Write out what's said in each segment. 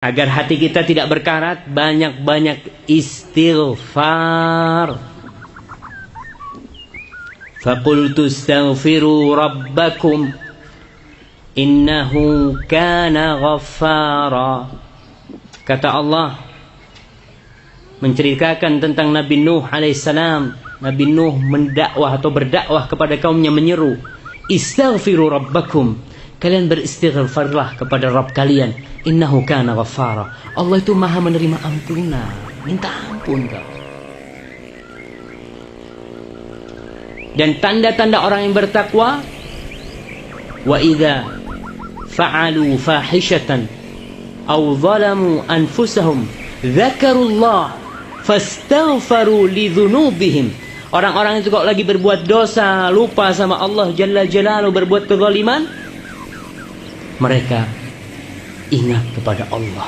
Agar hati kita tidak berkarat, banyak-banyak istighfar. Faqultu astaghfiru rabbakum innahu kana ghaffara. Kata Allah menceritakan tentang Nabi Nuh alaihissalam. Nabi Nuh mendakwah atau berdakwah kepada kaumnya, menyeru, istaghfiru rabbakum, kalian beristighfarlah kepada Rabb kalian, innahu kana ghaffara, Allah itu maha menerima ampunan, minta ampun kau. Dan tanda-tanda orang yang bertakwa, wa idza fa'alu fahishatan aw zalamu anfusahum dzakarullah fastaghfaru lidzunubihim. Orang-orang itu kalau lagi berbuat dosa, lupa sama Allah Jalla Jalaluhu, berbuat kezaliman, mereka ingat kepada Allah.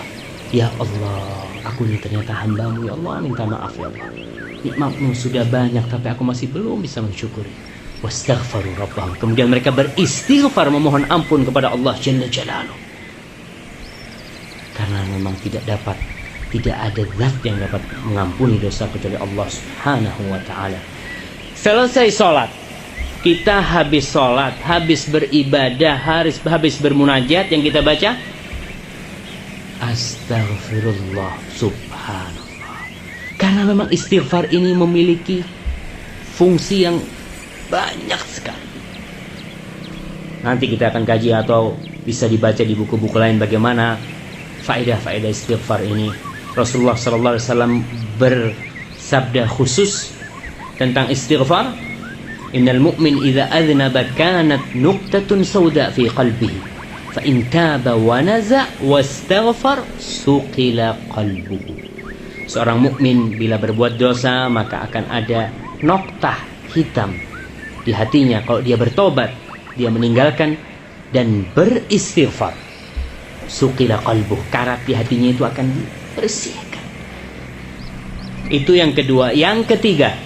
Ya Allah, aku ini ternyata hambamu, ya Allah, minta maaf ya Allah. Nikmatmu sudah banyak, tapi aku masih belum bisa mensyukuri. Wastaghfaru rabbahum. Kemudian mereka beristighfar, memohon ampun kepada Allah Jalla Jalaluhu. Karena memang tidak ada zat yang dapat mengampuni dosa kecuali Allah Subhanahu wa ta'ala. Selesai sholat, kita habis sholat, habis beribadah, habis bermunajat, yang kita baca Astaghfirullah Subhanallah. Karena memang istighfar ini memiliki fungsi yang banyak sekali. Nanti kita akan kaji atau bisa dibaca di buku-buku lain bagaimana faedah-faedah istighfar ini. Rasulullah SAW bersabda khusus tentang istighfar, innal mu'min idza adznaba kanat nuqtatun sauda fi qalbihi fa in taba wa naza wastaghfar suqila qalbuhu. Seorang mukmin bila berbuat dosa maka akan ada noktah hitam di hatinya. Kalau dia bertobat, dia meninggalkan dan beristighfar, suqila qalbuh, karat di hatinya itu akan dibersihkan. Itu yang kedua. Yang ketiga,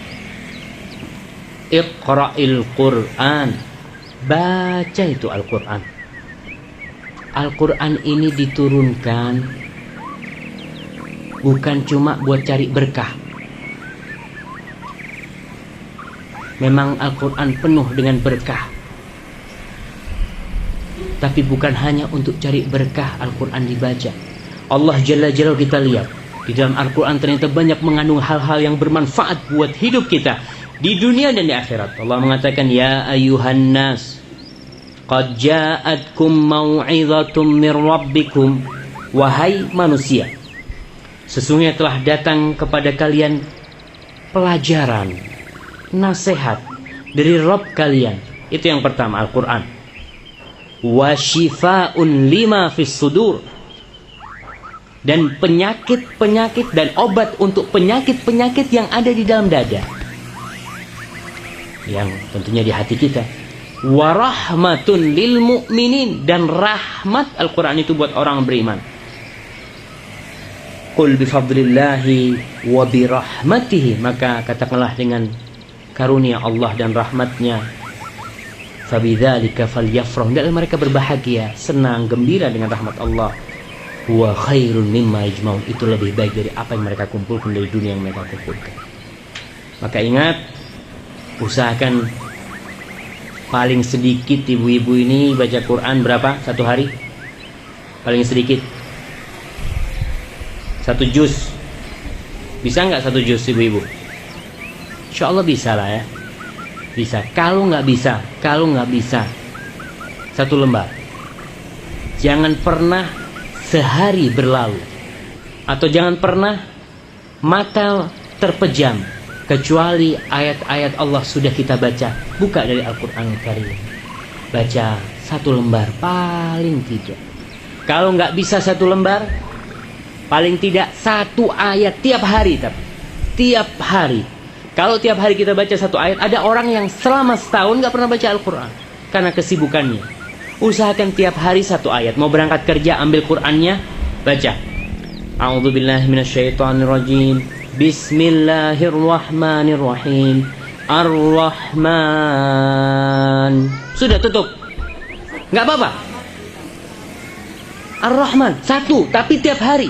Iqra'il Qur'an. Baca itu Al-Quran. Al-Quran ini diturunkan bukan cuma buat cari berkah. Memang Al-Quran penuh dengan berkah, tapi bukan hanya untuk cari berkah Al-Quran dibaca. Allah Jalla Jalaluhu, kita lihat di dalam Al-Quran ternyata banyak mengandung hal-hal yang bermanfaat buat hidup kita di dunia dan di akhirat. Allah mengatakan, ya ayuhan nas qad ja'atkum mau'izatum mir rabbikum. Wahai manusia, sesungguhnya telah datang kepada kalian pelajaran, nasihat dari Rabb kalian. Itu yang pertama, Al-Quran. Wa shifa'un lima fis sudur. Dan penyakit-penyakit dan obat untuk penyakit-penyakit yang ada di dalam dada, yang tentunya di hati kita. Warahmatun lil mu'minin. Dan rahmat Al-Quran itu buat orang beriman. Qul bifadlillahi wa birahmatihi. Maka katakanlah dengan karunia Allah dan rahmatnya, fabidzalika falyafrahu. Dan mereka berbahagia, senang, gembira dengan rahmat Allah. Huwa khairun mimma yajma'un. Itu lebih baik dari apa yang mereka kumpulkan, dari dunia yang mereka kumpulkan. Maka ingat, usahakan paling sedikit ibu-ibu ini baca Quran berapa satu hari? Paling sedikit 1 juz. Bisa nggak 1 juz ibu-ibu? Insya Allah bisa lah ya. Bisa. Kalau nggak bisa 1 lembar. Jangan pernah sehari berlalu, atau jangan pernah mata terpejam kecuali ayat-ayat Allah sudah kita baca. Buka dari Al-Quran Al-Karim, baca 1 lembar paling tidak. Kalau nggak bisa 1 lembar, paling tidak 1 ayat tiap hari. Tapi tiap hari, kalau tiap hari kita baca 1 ayat, ada orang yang selama setahun nggak pernah baca Al-Quran karena kesibukannya. Usahakan tiap hari 1 ayat. Mau berangkat kerja, ambil Qurannya, baca. A'udzubillahi minasyaitonirrajim. Bismillahirrahmanirrahim. Ar-Rahman. Sudah, tutup. Nggak apa-apa. Ar-Rahman, satu, tapi tiap hari.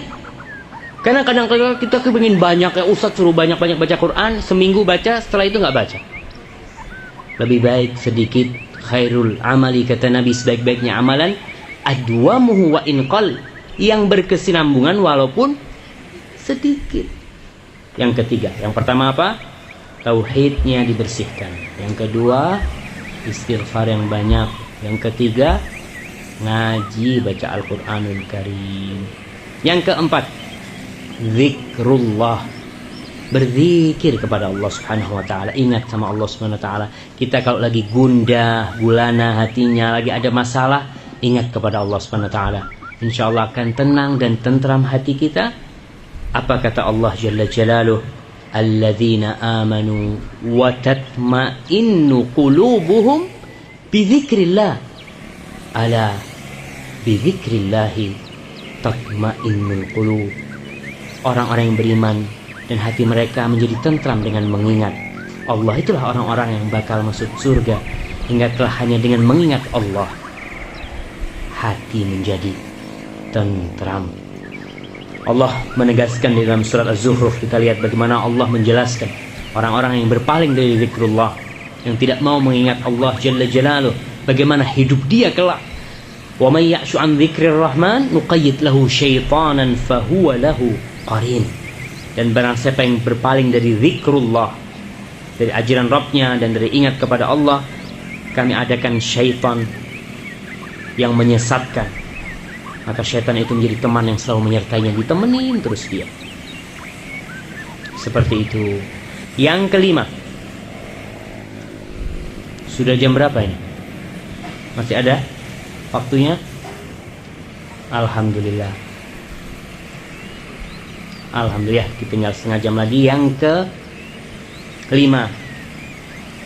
Karena kadang-kadang kita kepingin banyak, ya Ustaz suruh banyak-banyak baca Quran, seminggu baca, setelah itu nggak baca. Lebih baik sedikit, khairul amali, kata Nabi, sebaik-baiknya amalan adwamuhu wa inqal, yang berkesinambungan walaupun sedikit. Yang ketiga, yang pertama apa? Tauhidnya dibersihkan. Yang kedua, istighfar yang banyak. Yang ketiga, ngaji, baca Al-Quranul Karim. Yang keempat, zikrullah, berzikir kepada Allah Subhanahu wa ta'ala. Ingat sama Allah Subhanahu wa ta'ala. Kita kalau lagi gundah gulana hatinya, lagi ada masalah, ingat kepada Allah Subhanahu wa ta'ala. Insya Allah akan tenang dan tentram hati kita. Apa kata Allah Jalla Jalaluh? Alladzina amanu wa tatma'innu qulubuhum bizikrillah. Ala bizikrillahi tatma'innul qulub. Orang-orang yang beriman dan hati mereka menjadi tentram dengan mengingat Allah. Itulah orang-orang yang bakal masuk surga. Ingatlah, hanya dengan mengingat Allah hati menjadi tentram. Allah menegaskan di dalam surat Az-Zukhruf, kita lihat bagaimana Allah menjelaskan orang-orang yang berpaling dari zikrullah, yang tidak mau mengingat Allah Jalla Jalaluh, bagaimana hidup dia kelak. Wa may ya'shu an dzikrir rahman nuqayyid lahu syaitanan fahuwa lahu qarin. Dan barang siapa yang berpaling dari zikrullah, dari ajaran Rabbnya dan dari ingat kepada Allah, kami adakan syaitan yang menyesatkan. Maka syaitan itu menjadi teman yang selalu menyertainya, ditemenin terus dia. Seperti itu. Yang kelima. Sudah jam berapa ini? Masih ada waktunya? Alhamdulillah. Alhamdulillah, tinggal setengah jam lagi. Yang kelima.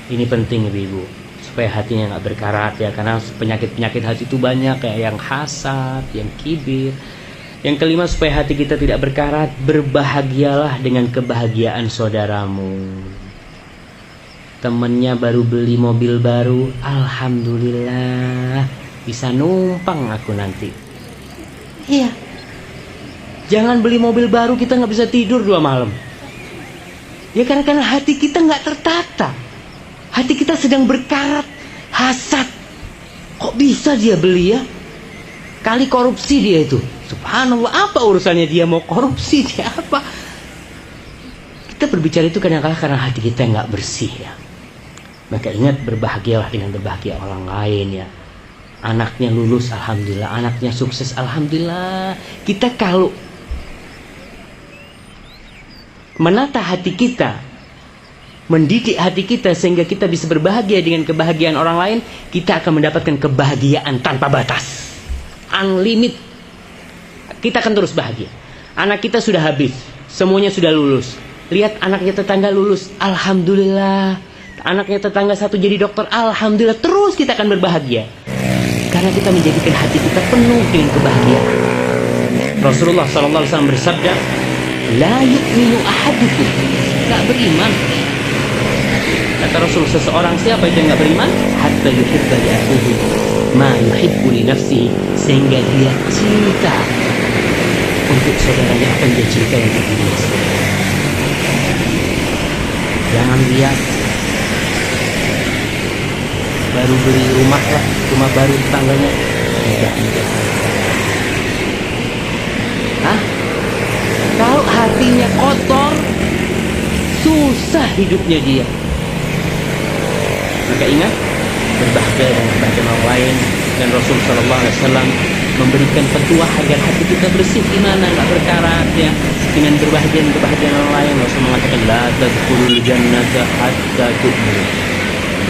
Ini penting ibu-ibu, supaya hatinya nggak berkarat ya, karena penyakit-penyakit hati itu banyak ya, yang hasad, yang kibir. Yang kelima, supaya hati kita tidak berkarat, berbahagialah dengan kebahagiaan saudaramu. Temennya baru beli mobil baru, alhamdulillah, bisa numpang aku nanti. Iya, jangan beli mobil baru kita nggak bisa tidur 2 malam. Ya karena hati kita nggak tertata. Hati kita sedang berkarat, hasad. Kok bisa dia beli ya? Kali korupsi dia itu. Subhanallah, apa urusannya dia mau korupsi? Dia apa? Kita berbicara itu kadang-kadang karena hati kita nggak bersih ya. Maka ingat, berbahagialah dengan berbahagia orang lain ya. Anaknya lulus, alhamdulillah. Anaknya sukses, alhamdulillah. Kita kalau menata hati kita, mendidik hati kita sehingga kita bisa berbahagia dengan kebahagiaan orang lain, kita akan mendapatkan kebahagiaan tanpa batas, unlimited. Kita akan terus bahagia. Anak kita sudah habis, semuanya sudah lulus. Lihat anaknya tetangga lulus, alhamdulillah. Anaknya tetangga satu jadi dokter, alhamdulillah. Terus kita akan berbahagia karena kita menjadikan hati kita penuh dengan kebahagiaan. Rasulullah SAW bersabda, la yu'minu ahadukum, tak beriman. Kata Rasul, seseorang siapa itu yang nggak beriman? Hatta yuhibba li akhihi ma yuhibbu li nafsihi, sehingga dia cinta untuk saudaranya apa yang dia cintai untuk dirinya sendiri. Jangan lihat baru beli rumah lah, rumah baru tetangganya mudah-mudah. Kalau hatinya kotor, susah hidupnya dia. Maka ingat, berbahagia dengan kebahagiaan orang lain. Dan Rasul SAW memberikan petua agar hati kita bersih, gimana nggak berkarat ya, dengan berbahagia dengan kebahagiaan orang lain. Rasul mengatakan, la tadkhulul jannata hatta tu'minu,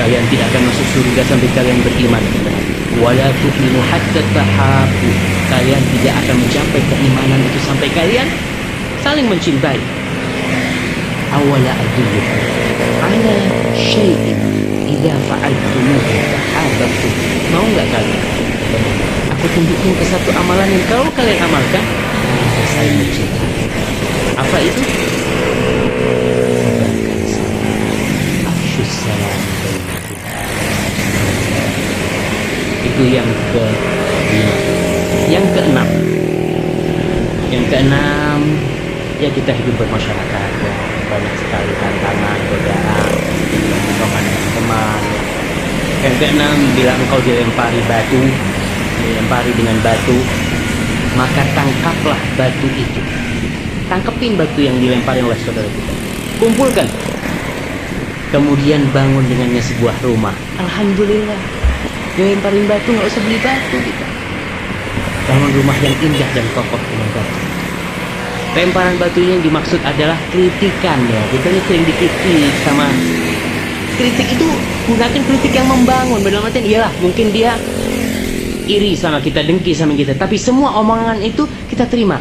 kalian tidak akan masuk surga sampai kalian beriman. Wala tu'minu hatta tahabbu, kalian tidak akan mencapai keimanan itu sampai kalian saling mencintai. Awala adullukum ala syai'in idza fa'altumuhu tahabbtum. Mau enggak kalian aku tunjukkan ke satu amalan yang kalau kalian amalkan maka saling mencintai. Apa itu? Sebarkan salam, afsyus salam bainakum. Itu yang ke-5. Yang ke-6, keenam, ya kita hidup bermasyarakat ya. Banyak sekali tantangan, godaan, dorongan teman. Yang keenam, bila engkau dilempari dengan batu, maka tangkaplah batu itu. Tangkepin batu yang dilempari oleh saudara kita, kumpulkan, kemudian bangun dengannya sebuah rumah. Alhamdulillah, dilemparin batu nggak usah beli batu kita. Bangun rumah yang indah dan kokoh dengan batu. Lemparan batunya yang dimaksud adalah kritikan ya. Kita ini sering dikritik sama. Kritik itu gunakan kritik yang membangun. Dalam artian iyalah, mungkin dia iri sama kita, dengki sama kita, tapi semua omongan itu kita terima.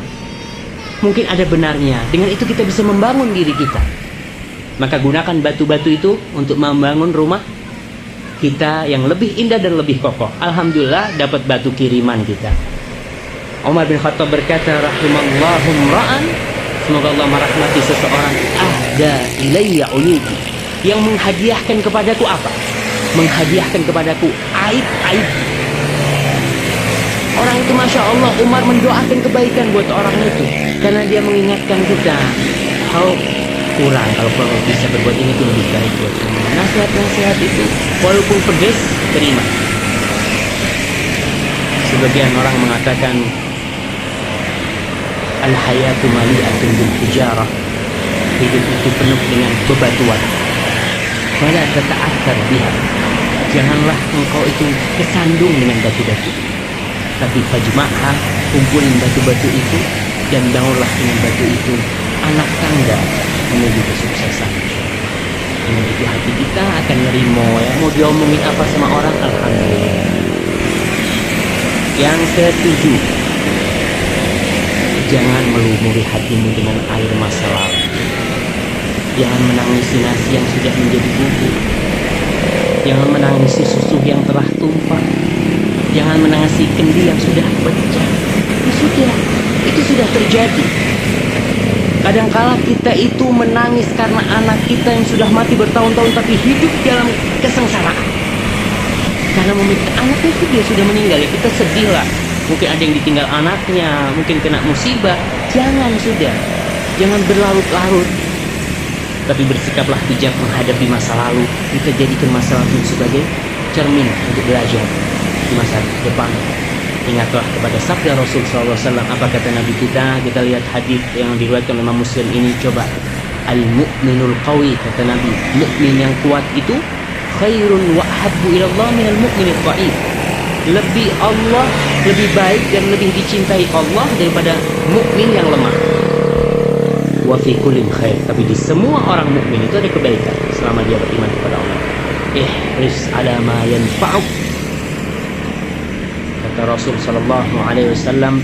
Mungkin ada benarnya. Dengan itu kita bisa membangun diri kita. Maka gunakan batu-batu itu untuk membangun rumah kita yang lebih indah dan lebih kokoh. Alhamdulillah dapat batu kiriman kita. Umar bin Khattab berkata, rahimallahu ra'an, semoga Allah merahmati seseorang, ahda ilayya uyubi, yang menghadiahkan kepadaku apa? Menghadiahkan kepadaku aib-aib. Orang itu Masya Allah, Umar mendoakan kebaikan buat orang itu, karena dia mengingatkan kita, kalau kurang, kalau bisa berbuat ini itu lebih baik buat kamu. Nasihat-nasihat itu walaupun pedes, terima. Sebagian orang mengatakan al-hayatu mali'atun bil hijarah, hidup itu penuh dengan bebatuan. Wala tata'athar biha, janganlah engkau itu kesandung dengan batu-batu, tapi fajma'ha, kumpulin batu-batu itu dan bangunlah dengan batu itu anak tangga menuju kesuksesan. Dengan itu hati kita akan nerimo ya. Mau diomongin apa sama orang, alhamdulillah. Yang ketujuh, jangan melumuri hatimu dengan air masa lalu. Jangan menangisi nasi yang sudah menjadi bubur. Jangan menangisi susu yang telah tumpah. Jangan menangisi kendi yang sudah pecah. Itu sudah terjadi. Kadangkala kita itu menangis karena anak kita yang sudah mati bertahun-tahun tapi hidup dalam kesengsaraan. Karena memikirkan anaknya itu dia sudah meninggal, ya kita sedih lah. Mungkin ada yang ditinggal anaknya, mungkin kena musibah. Jangan berlarut-larut. Tapi bersikaplah bijak menghadapi masa lalu. Kita jadikan masa lalu sebagai cermin untuk belajar di masa depan. Ingatlah kepada sabda Rasul SAW. Apa kata Nabi kita? Kita lihat hadis yang diriwayatkan oleh Imam Muslim ini. Coba, al-mu'minul qawi, kata Nabi, mukmin yang kuat itu khairun wa habbu ilallah minal mu'minil dha'if. Lebih baik dan lebih dicintai Allah daripada mukmin yang lemah. Wa fi kullin khair, tapi di semua orang mukmin itu ada kebaikan selama dia beriman kepada Allah. Ihris ala ma yanfa'uk, kata Rasul sallallahu alaihi wasallam,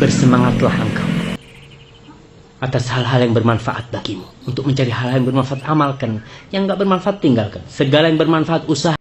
bersemangatlah engkau atas hal-hal yang bermanfaat bagimu. Untuk mencari hal-hal yang bermanfaat, amalkan. Yang enggak bermanfaat, tinggalkan. Segala yang bermanfaat, usaha